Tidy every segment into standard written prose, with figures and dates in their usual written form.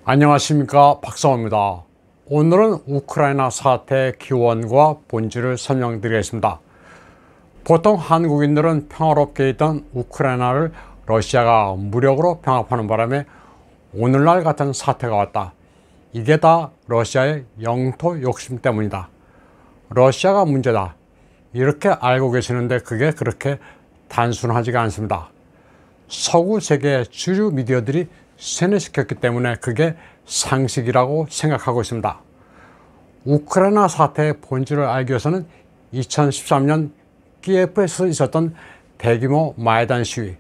안녕하십니까, 박성호입니다. 오늘은 우크라이나 사태의 기원과 본질을 설명드리겠습니다. 보통 한국인들은 평화롭게 있던 우크라이나를 러시아가 무력으로 병합하는 바람에 오늘날 같은 사태가 왔다. 이게 다 러시아의 영토 욕심 때문이다. 러시아가 문제다. 이렇게 알고 계시는데 그게 그렇게 단순하지가 않습니다. 서구 세계의 주류 미디어들이 세뇌시켰기 때문에 그게 상식이라고 생각하고 있습니다. 우크라이나 사태의 본질을 알기 위해서는 2013년 키예프에서 있었던 대규모 마이단 시위,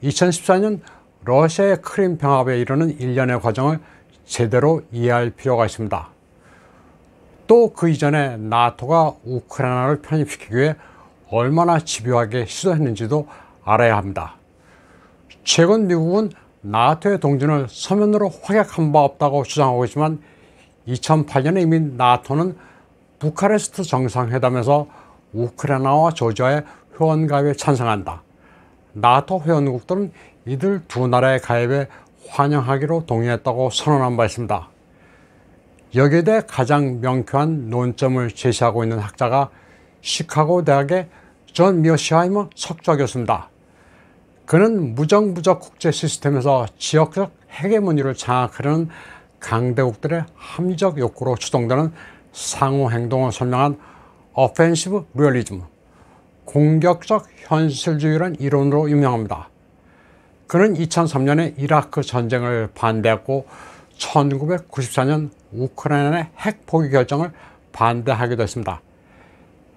2014년 러시아의 크림 병합에 이르는 일련의 과정을 제대로 이해할 필요가 있습니다. 또 그 이전에 나토가 우크라이나를 편입시키기 위해 얼마나 집요하게 시도했는지도 알아야 합니다. 최근 미국은 나토의 동준을 서면으로 확약한 바 없다고 주장하고 있지만 2008년에 이미 나토는 부카레스트 정상회담에서 우크라이나와 조지아의 회원 가입에 찬성한다. 나토 회원국들은 이들 두 나라의 가입에 환영하기로 동의했다고 선언한 바 있습니다. 여기에 대해 가장 명쾌한 논점을 제시하고 있는 학자가 시카고 대학의 존 미어시하이머 석좌 교수입니다. 그는 무정부적 국제 시스템에서 지역적 헤게모니를 장악하려는 강대국들의 합리적 욕구로 추동되는 상호 행동을 설명한 오펜시브 리얼리즘, 공격적 현실주의라는 이론으로 유명합니다. 그는 2003년에 이라크 전쟁을 반대했고 1994년 우크라이나의 핵 포기 결정을 반대하기도 했습니다.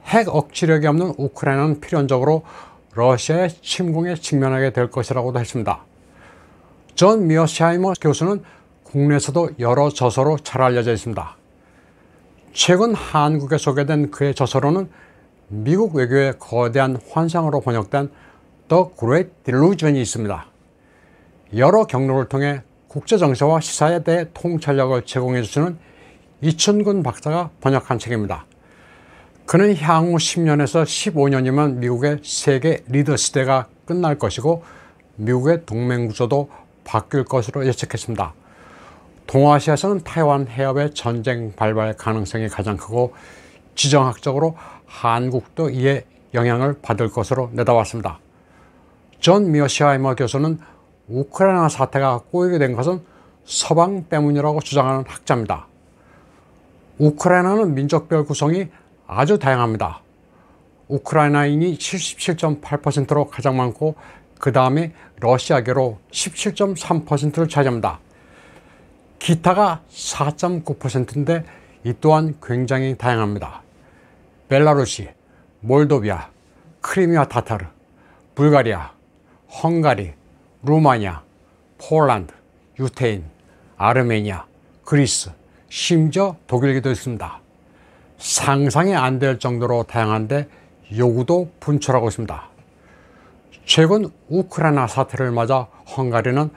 핵 억지력이 없는 우크라이나는 필연적으로 러시아의 침공에 직면하게 될 것이라고도 했습니다. 존 미어시하이머 교수는 국내에서도 여러 저서로 잘 알려져 있습니다. 최근 한국에 소개된 그의 저서로는 미국 외교의 거대한 환상으로 번역된 The Great Delusion이 있습니다. 여러 경로를 통해 국제정세와 시사에 대해 통찰력을 제공해 주시는 이춘근 박사가 번역한 책입니다. 그는 향후 10년에서 15년이면 미국의 세계 리더 시대가 끝날 것이고 미국의 동맹 구조도 바뀔 것으로 예측했습니다. 동아시아에서는 타이완 해협의 전쟁 발발 가능성이 가장 크고 지정학적으로 한국도 이에 영향을 받을 것으로 내다봤습니다. 존 미어시하이머 교수는 우크라이나 사태가 꼬이게 된 것은 서방 때문이라고 주장하는 학자입니다. 우크라이나는 민족별 구성이 아주 다양합니다. 우크라이나인이 77.8%로 가장 많고 그 다음에 러시아계로 17.3%를 차지합니다. 기타가 4.9%인데 이 또한 굉장히 다양합니다. 벨라루시, 몰도비아, 크리미아 타타르, 불가리아, 헝가리, 루마니아, 폴란드, 유태인, 아르메니아, 그리스, 심지어 독일기도 있습니다. 상상이 안 될 정도로 다양한데 요구도 분출하고 있습니다. 최근 우크라이나 사태를 맞아 헝가리는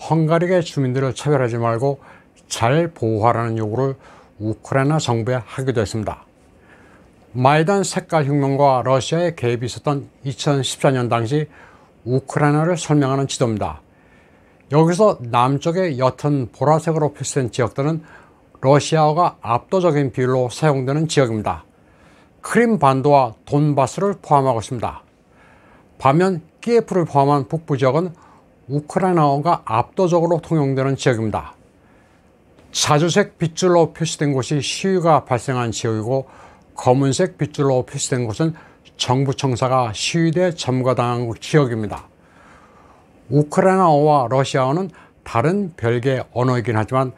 헝가리계 주민들을 차별하지 말고 잘 보호하라는 요구를 우크라이나 정부에 하기도 했습니다. 마이단 색깔 혁명과 러시아의 개입이 있었던 2014년 당시 우크라이나를 설명하는 지도입니다. 여기서 남쪽의 옅은 보라색으로 표시된 지역들은 러시아어가 압도적인 비율로 사용되는 지역입니다. 크림 반도와 돈바스를 포함하고 있습니다. 반면 키예프를 포함한 북부 지역은 우크라이나어가 압도적으로 통용되는 지역입니다. 자주색 빗줄로 표시된 곳이 시위가 발생한 지역이고 검은색 빗줄로 표시된 곳은 정부 청사가 시위대에 점거당한 지역입니다. 우크라이나어와 러시아어는 다른 별개의 언어이긴 하지만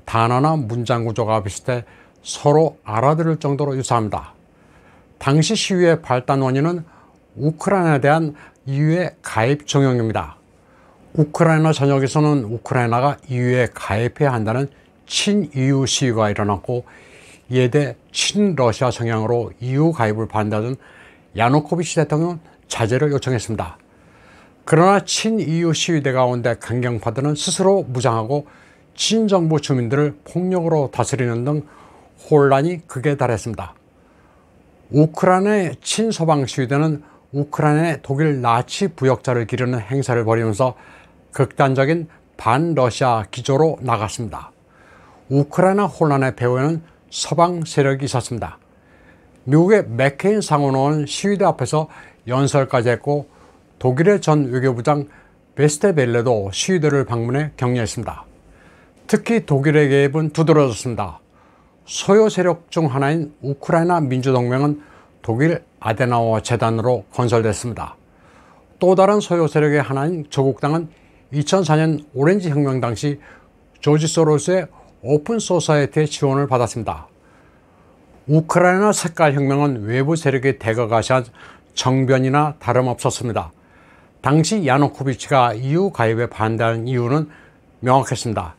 단어나 문장 구조가 비슷해 서로 알아들을 정도로 유사합니다. 당시 시위의 발단 원인은 우크라이나에 대한 EU의 가입 종용입니다. 우크라이나 전역에서는 우크라이나가 EU에 가입해야 한다는 친EU 시위가 일어났고 이에 대해 친러시아 성향으로 EU 가입을 반대하던 야누코비치 대통령은 자제를 요청했습니다. 그러나 친EU 시위대 가운데 강경파들은 스스로 무장하고 친정부 주민들을 폭력으로 다스리는 등 혼란이 극에 달했습니다. 우크라이나의 친서방 시위대는 우크라이나의 독일 나치 부역자를 기르는 행사를 벌이면서 극단적인 반러시아 기조로 나갔습니다. 우크라이나 혼란의 배후에는 서방 세력이 있었습니다. 미국의 맥케인 상원의원 시위대 앞에서 연설까지 했고 독일의 전 외교부장 베스테벨레도 시위대를 방문해 격려했습니다. 특히 독일의 개입은 두드러졌습니다. 소요 세력 중 하나인 우크라이나 민주동맹은 독일 아데나워 재단으로 건설됐습니다. 또 다른 소요 세력의 하나인 조국당은 2004년 오렌지 혁명 당시 조지 소로스의 오픈 소사이어티의 지원을 받았습니다. 우크라이나 색깔 혁명은 외부 세력이 대거가시한 정변이나 다름없었습니다. 당시 야누코비치가 EU 가입에 반대한 이유는 명확했습니다.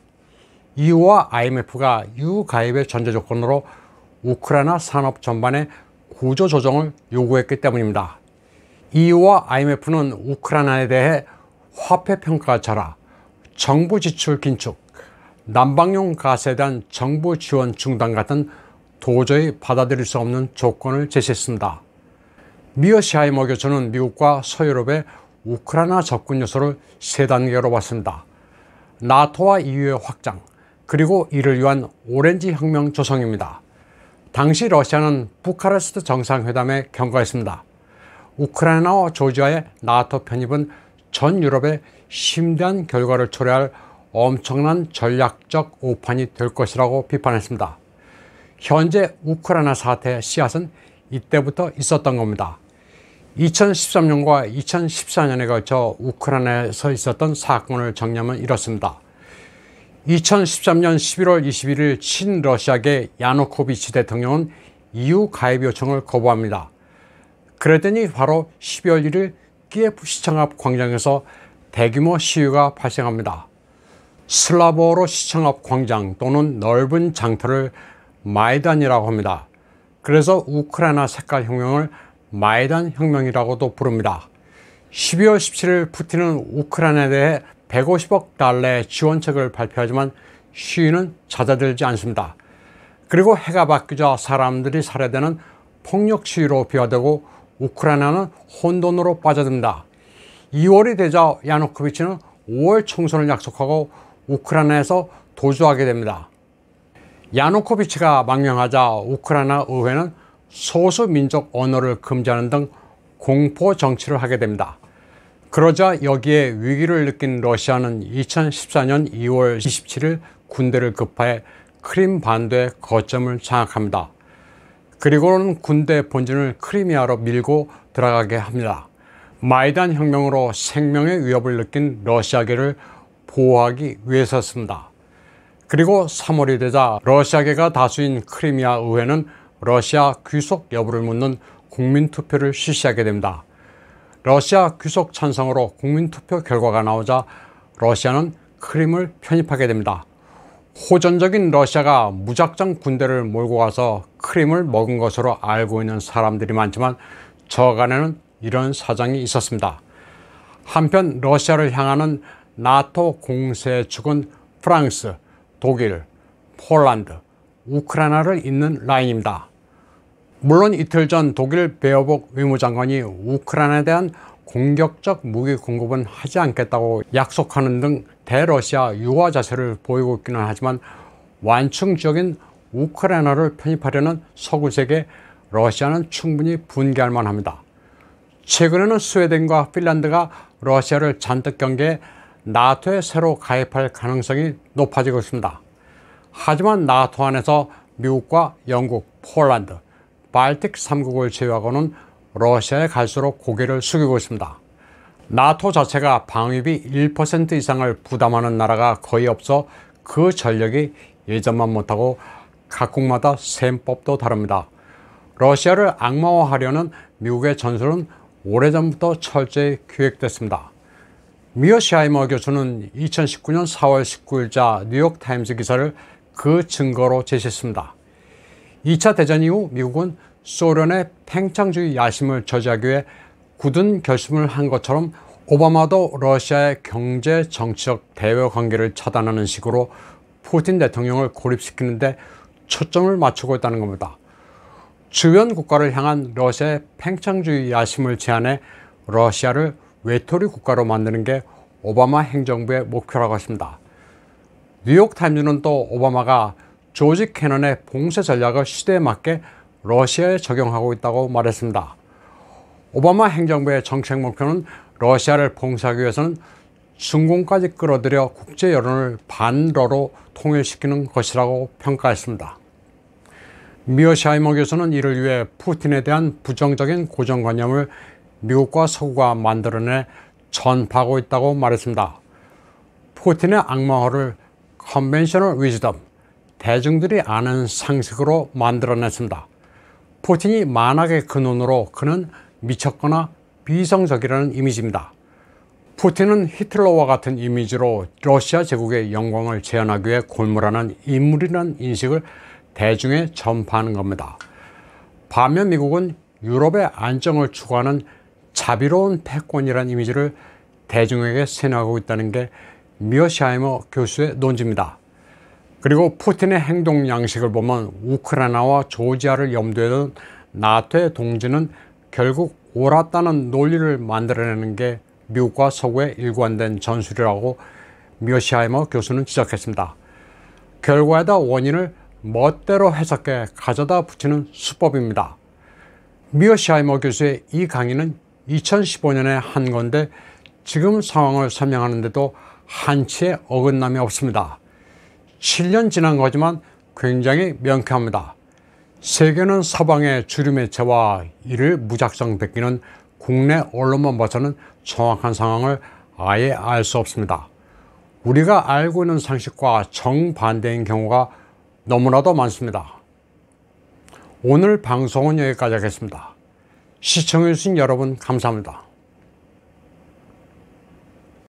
EU와 IMF가 EU 가입의 전제 조건으로 우크라이나 산업 전반의 구조 조정을 요구했기 때문입니다. EU와 IMF는 우크라이나에 대해 화폐 평가 절하, 정부 지출 긴축, 난방용 가스에 대한 정부 지원 중단 같은 도저히 받아들일 수 없는 조건을 제시했습니다. 미어시하이머 교수는 미국과 서유럽의 우크라이나 접근 요소를 세 단계로 봤습니다. 나토와 EU의 확장, 그리고 이를 위한 오렌지 혁명 조성입니다. 당시 러시아는 부카레스트 정상회담에 경고했습니다. 우크라이나와 조지아의 나토 편입은 전 유럽에 심대한 결과를 초래할 엄청난 전략적 오판이 될 것이라고 비판했습니다. 현재 우크라이나 사태의 씨앗은 이때부터 있었던 겁니다. 2013년과 2014년에 걸쳐 우크라이나에서 있었던 사건을 정리하면 이렇습니다. 2013년 11월 21일 친러시아계 야누코비치 대통령은 EU 가입 요청을 거부합니다. 그랬더니 바로 12월 1일 키예프 시청 앞 광장에서 대규모 시위가 발생합니다. 슬라브어로 시청 앞 광장 또는 넓은 장터를 마이단이라고 합니다. 그래서 우크라이나 색깔 혁명을 마이단 혁명이라고도 부릅니다. 12월 17일 푸틴은 우크라이나에 대해 150억 달러의 지원책을 발표하지만 시위는 잦아들지 않습니다. 그리고 해가 바뀌자 사람들이 살해되는 폭력 시위로 비화되고 우크라이나는 혼돈으로 빠져듭니다. 2월이 되자 야누코비치는 5월 총선을 약속하고 우크라이나에서 도주하게 됩니다. 야누코비치가 망명하자 우크라이나 의회는 소수 민족 언어를 금지하는 등 공포 정치를 하게 됩니다. 그러자 여기에 위기를 느낀 러시아는 2014년 2월 27일 군대를 급파해 크림 반도의 거점을 장악합니다. 그리고는 군대 본진을 크리미아로 밀고 들어가게 합니다. 마이단 혁명으로 생명의 위협을 느낀 러시아계를 보호하기 위해서였습니다. 그리고 3월이 되자 러시아계가 다수인 크리미아 의회는 러시아 귀속 여부를 묻는 국민투표를 실시하게 됩니다. 러시아 귀속 찬성으로 국민투표 결과가 나오자 러시아는 크림을 편입하게 됩니다. 호전적인 러시아가 무작정 군대를 몰고 가서 크림을 먹은 것으로 알고 있는 사람들이 많지만 저간에는 이런 사정이 있었습니다. 한편 러시아를 향하는 나토 공세의 축은 프랑스, 독일, 폴란드, 우크라이나를 잇는 라인입니다. 물론 이틀 전 독일 베어복 외무장관이 우크라이나에 대한 공격적 무기 공급은 하지 않겠다고 약속하는 등 대러시아 유화 자세를 보이고 있기는 하지만 완충적인 우크라이나를 편입하려는 서구 세계 러시아는 충분히 분개할 만합니다. 최근에는 스웨덴과 핀란드가 러시아를 잔뜩 경계해 나토에 새로 가입할 가능성이 높아지고 있습니다. 하지만 나토 안에서 미국과 영국, 폴란드, 발틱 3국을 제외하고는 러시아에 갈수록 고개를 숙이고 있습니다. 나토 자체가 방위비 1% 이상을 부담하는 나라가 거의 없어 그 전력이 예전만 못하고 각국마다 셈법도 다릅니다. 러시아를 악마화하려는 미국의 전술은 오래전부터 철저히 기획됐습니다. 미어시하이머 교수는 2019년 4월 19일자 뉴욕타임스 기사를 그 증거로 제시했습니다. 2차 대전 이후 미국은 소련의 팽창주의 야심을 저지하기 위해 굳은 결심을 한 것처럼 오바마도 러시아의 경제 정치적 대외 관계를 차단하는 식으로 푸틴 대통령을 고립시키는데 초점을 맞추고 있다는 겁니다. 주변 국가를 향한 러시아의 팽창주의 야심을 제한해 러시아를 외톨이 국가로 만드는 게 오바마 행정부의 목표라고 했습니다. 뉴욕타임즈는 또 오바마가 조지 캐넌의 봉쇄 전략을 시대에 맞게 러시아에 적용하고 있다고 말했습니다. 오바마 행정부의 정책 목표는 러시아를 봉쇄하기 위해서는 중공까지 끌어들여 국제 여론을 반러로 통일시키는 것이라고 평가했습니다. 미어샤이머 교수는 이를 위해 푸틴에 대한 부정적인 고정관념을 미국과 서구가 만들어내 전파하고 있다고 말했습니다. 푸틴의 악마화를 컨벤셔널 위즈덤, 대중들이 아는 상식으로 만들어냈습니다. 푸틴이 만악의 근원으로 그는 미쳤거나 비성적이라는 이미지입니다. 푸틴은 히틀러와 같은 이미지로 러시아 제국의 영광을 재현하기 위해 골몰하는 인물이라는 인식을 대중에 전파하는 겁니다. 반면 미국은 유럽의 안정을 추구하는 자비로운 패권이라는 이미지를 대중에게 세뇌하고 있다는 게 미어샤이머 교수의 논지입니다. 그리고 푸틴의 행동 양식을 보면 우크라이나와 조지아를 염두에 둔 나토의 동지는 결국 옳았다는 논리를 만들어내는 게 미국과 서구의 일관된 전술이라고 미어샤이머 교수는 지적했습니다. 결과에다 원인을 멋대로 해석해 가져다 붙이는 수법입니다. 미어샤이머 교수의 이 강의는 2015년에 한 건데 지금 상황을 설명하는데도 한치의 어긋남이 없습니다. 7년 지난 거지만 굉장히 명쾌합니다. 세계는 서방의 주류매체와 이를 무작정 베끼는 국내 언론만 봐서는 정확한 상황을 아예 알 수 없습니다. 우리가 알고 있는 상식과 정반대인 경우가 너무나도 많습니다. 오늘 방송은 여기까지 하겠습니다. 시청해주신 여러분 감사합니다.